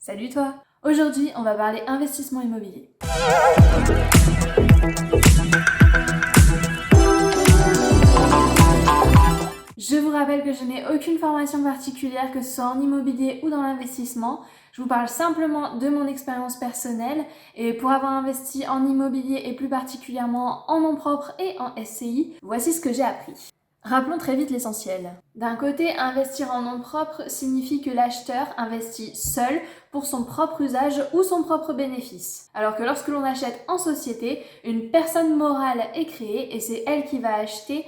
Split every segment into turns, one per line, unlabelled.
Salut toi! Aujourd'hui, on va parler investissement immobilier. Je vous rappelle que je n'ai aucune formation particulière, que ce soit en immobilier ou dans l'investissement. Je vous parle simplement de mon expérience personnelle et pour avoir investi en immobilier et plus particulièrement en nom propre et en SCI, voici ce que j'ai appris. Rappelons très vite l'essentiel. D'un côté, investir en nom propre signifie que l'acheteur investit seul pour son propre usage ou son propre bénéfice. Alors que lorsque l'on achète en société, une personne morale est créée et c'est elle qui va acheter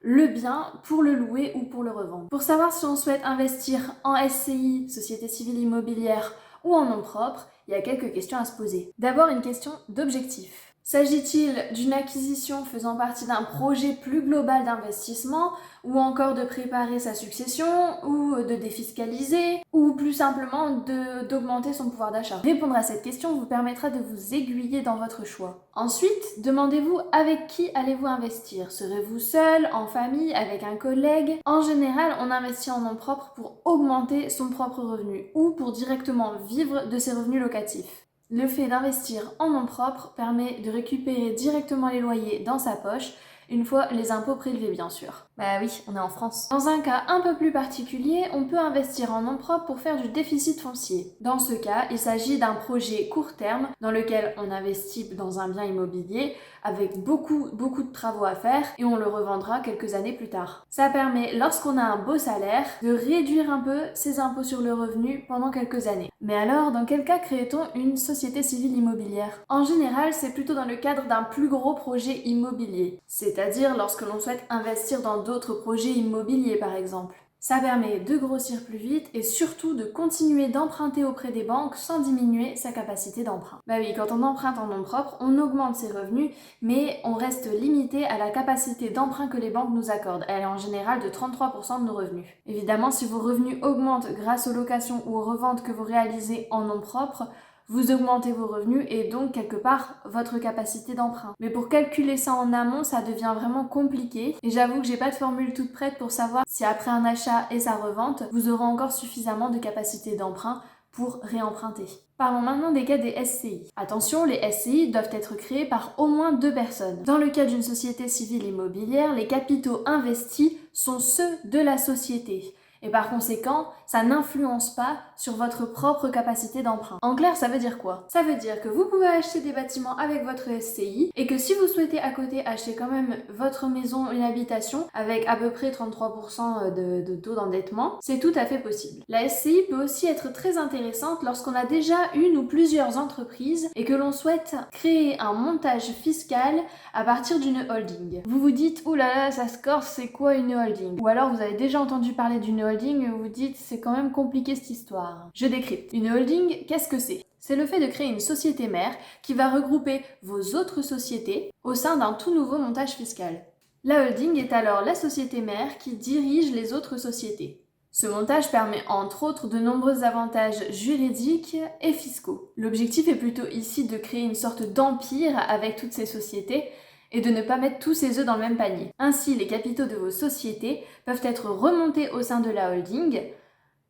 le bien pour le louer ou pour le revendre. Pour savoir si on souhaite investir en SCI, Société Civile Immobilière, ou en nom propre, il y a quelques questions à se poser. D'abord, une question d'objectif. S'agit-il d'une acquisition faisant partie d'un projet plus global d'investissement, ou encore de préparer sa succession, ou de défiscaliser, ou plus simplement d'augmenter son pouvoir d'achat? Répondre à cette question vous permettra de vous aiguiller dans votre choix. Ensuite, demandez-vous avec qui allez-vous investir. Serez-vous seul, en famille, avec un collègue? En général, on investit en nom propre pour augmenter son propre revenu, ou pour directement vivre de ses revenus locatifs. Le fait d'investir en nom propre permet de récupérer directement les loyers dans sa poche, une fois les impôts prélevés bien sûr. Bah oui, on est en France. Dans un cas un peu plus particulier, on peut investir en nom propre pour faire du déficit foncier. Dans ce cas, il s'agit d'un projet court terme dans lequel on investit dans un bien immobilier avec beaucoup de travaux à faire et on le revendra quelques années plus tard. Ça permet, lorsqu'on a un beau salaire, de réduire un peu ses impôts sur le revenu pendant quelques années. Mais alors, dans quel cas crée-t-on une société civile immobilière? En général, c'est plutôt dans le cadre d'un plus gros projet immobilier, c'est-à-dire lorsque l'on souhaite investir dans d'autres projets immobiliers par exemple. Ça permet de grossir plus vite et surtout de continuer d'emprunter auprès des banques sans diminuer sa capacité d'emprunt. Bah oui, quand on emprunte en nom propre, on augmente ses revenus, mais on reste limité à la capacité d'emprunt que les banques nous accordent. Elle est en général de 33% de nos revenus. Évidemment, si vos revenus augmentent grâce aux locations ou aux reventes que vous réalisez en nom propre, vous augmentez vos revenus et donc quelque part votre capacité d'emprunt. Mais pour calculer ça en amont, ça devient vraiment compliqué et j'avoue que j'ai pas de formule toute prête pour savoir si après un achat et sa revente, vous aurez encore suffisamment de capacité d'emprunt pour réemprunter. Parlons maintenant des cas des SCI. Attention, les SCI doivent être créés par au moins 2 personnes. Dans le cas d'une société civile immobilière, les capitaux investis sont ceux de la société. Et par conséquent, ça n'influence pas sur votre propre capacité d'emprunt. En clair, ça veut dire quoi? Ça veut dire que vous pouvez acheter des bâtiments avec votre SCI et que si vous souhaitez à côté acheter quand même votre maison, une habitation, avec à peu près 33% de taux d'endettement, c'est tout à fait possible. La SCI peut aussi être très intéressante lorsqu'on a déjà une ou plusieurs entreprises et que l'on souhaite créer un montage fiscal à partir d'une holding. Vous vous dites, oulala, ça se corse, c'est quoi une holding? Ou alors vous avez déjà entendu parler d'une holding et vous vous dites, c'est quand même compliqué cette histoire. Je décrypte. Une holding, qu'est-ce que c'est? C'est le fait de créer une société mère qui va regrouper vos autres sociétés au sein d'un tout nouveau montage fiscal. La holding est alors la société mère qui dirige les autres sociétés. Ce montage permet entre autres de nombreux avantages juridiques et fiscaux. L'objectif est plutôt ici de créer une sorte d'empire avec toutes ces sociétés et de ne pas mettre tous ses œufs dans le même panier. Ainsi, les capitaux de vos sociétés peuvent être remontés au sein de la holding,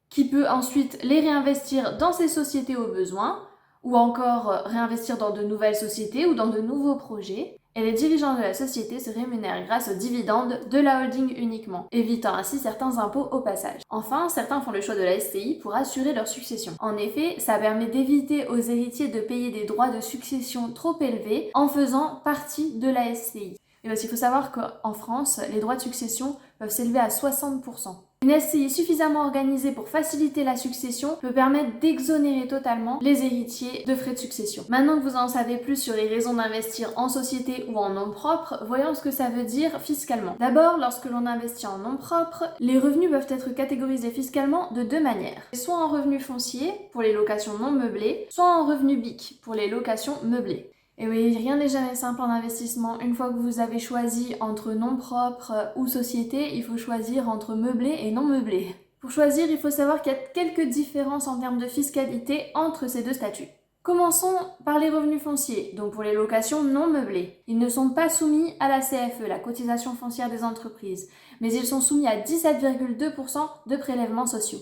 qui peut ensuite les réinvestir dans ces sociétés au besoin, ou encore réinvestir dans de nouvelles sociétés ou dans de nouveaux projets. Et les dirigeants de la société se rémunèrent grâce aux dividendes de la holding uniquement, évitant ainsi certains impôts au passage. Enfin, certains font le choix de la SCI pour assurer leur succession. En effet, ça permet d'éviter aux héritiers de payer des droits de succession trop élevés en faisant partie de la SCI. Et parce qu'il faut savoir qu'en France, les droits de succession peuvent s'élever à 60%. Une SCI suffisamment organisée pour faciliter la succession peut permettre d'exonérer totalement les héritiers de frais de succession. Maintenant que vous en savez plus sur les raisons d'investir en société ou en nom propre, voyons ce que ça veut dire fiscalement. D'abord, lorsque l'on investit en nom propre, les revenus peuvent être catégorisés fiscalement de 2 manières. Soit en revenus fonciers pour les locations non meublées, soit en revenus BIC pour les locations meublées. Et oui, rien n'est jamais simple en investissement. Une fois que vous avez choisi entre nom propre ou société, il faut choisir entre meublé et non meublé. Pour choisir, il faut savoir qu'il y a quelques différences en termes de fiscalité entre ces deux statuts. Commençons par les revenus fonciers, donc pour les locations non meublées. Ils ne sont pas soumis à la CFE, la cotisation foncière des entreprises, mais ils sont soumis à 17,2% de prélèvements sociaux.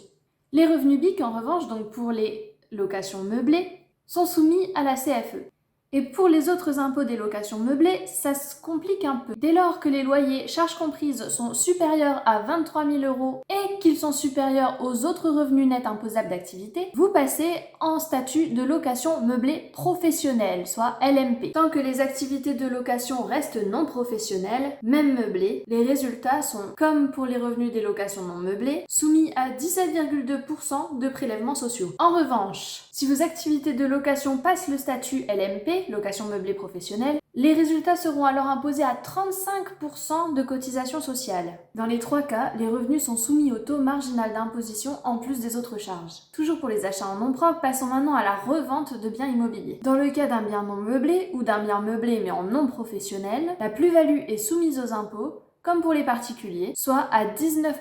Les revenus BIC, en revanche, donc pour les location meublée, sont soumis à la CFE. Et pour les autres impôts des locations meublées, ça se complique un peu. Dès lors que les loyers, charges comprises, sont supérieurs à 23 000 € et qu'ils sont supérieurs aux autres revenus nets imposables d'activité, vous passez en statut de location meublée professionnelle, soit LMP. Tant que les activités de location restent non professionnelles, même meublées, les résultats sont, comme pour les revenus des locations non meublées, soumis à 17,2% de prélèvements sociaux. En revanche, si vos activités de location passent le statut LMP, location meublée professionnelle, les résultats seront alors imposés à 35% de cotisations sociales. Dans les 3 cas, les revenus sont soumis au taux marginal d'imposition en plus des autres charges. Toujours pour les achats en nom propre, passons maintenant à la revente de biens immobiliers. Dans le cas d'un bien non meublé ou d'un bien meublé mais en non professionnel, la plus-value est soumise aux impôts, comme pour les particuliers, soit à 19%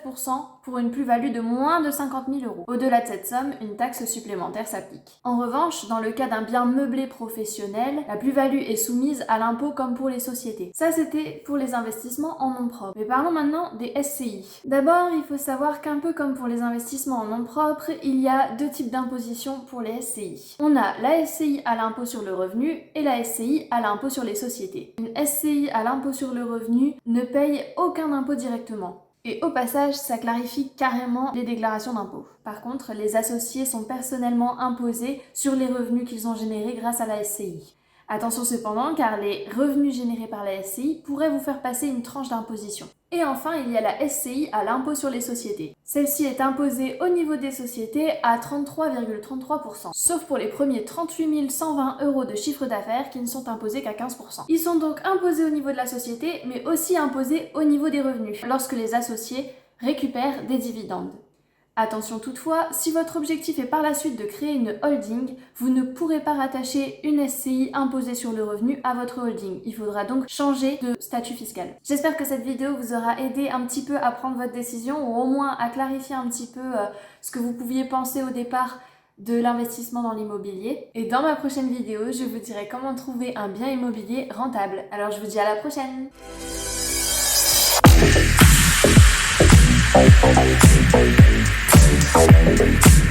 pour une plus-value de moins de 50 000 €. Au-delà de cette somme, une taxe supplémentaire s'applique. En revanche, dans le cas d'un bien meublé professionnel, la plus-value est soumise à l'impôt comme pour les sociétés. Ça, c'était pour les investissements en nom propre. Mais parlons maintenant des SCI. D'abord, il faut savoir qu'un peu comme pour les investissements en nom propre, il y a 2 types d'imposition pour les SCI. On a la SCI à l'impôt sur le revenu et la SCI à l'impôt sur les sociétés. Une SCI à l'impôt sur le revenu ne paye aucun impôt directement. Et au passage, ça clarifie carrément les déclarations d'impôts. Par contre, les associés sont personnellement imposés sur les revenus qu'ils ont générés grâce à la SCI. Attention cependant, car les revenus générés par la SCI pourraient vous faire passer une tranche d'imposition. Et enfin, il y a la SCI à l'impôt sur les sociétés. Celle-ci est imposée au niveau des sociétés à 33,33%, sauf pour les premiers 38 120 € de chiffre d'affaires qui ne sont imposés qu'à 15%. Ils sont donc imposés au niveau de la société, mais aussi imposés au niveau des revenus, lorsque les associés récupèrent des dividendes. Attention toutefois, si votre objectif est par la suite de créer une holding, vous ne pourrez pas rattacher une SCI imposée sur le revenu à votre holding. Il faudra donc changer de statut fiscal. J'espère que cette vidéo vous aura aidé un petit peu à prendre votre décision ou au moins à clarifier un petit peu ce que vous pouviez penser au départ de l'investissement dans l'immobilier. Et dans ma prochaine vidéo, je vous dirai comment trouver un bien immobilier rentable. Alors je vous dis à la prochaine! Thank you.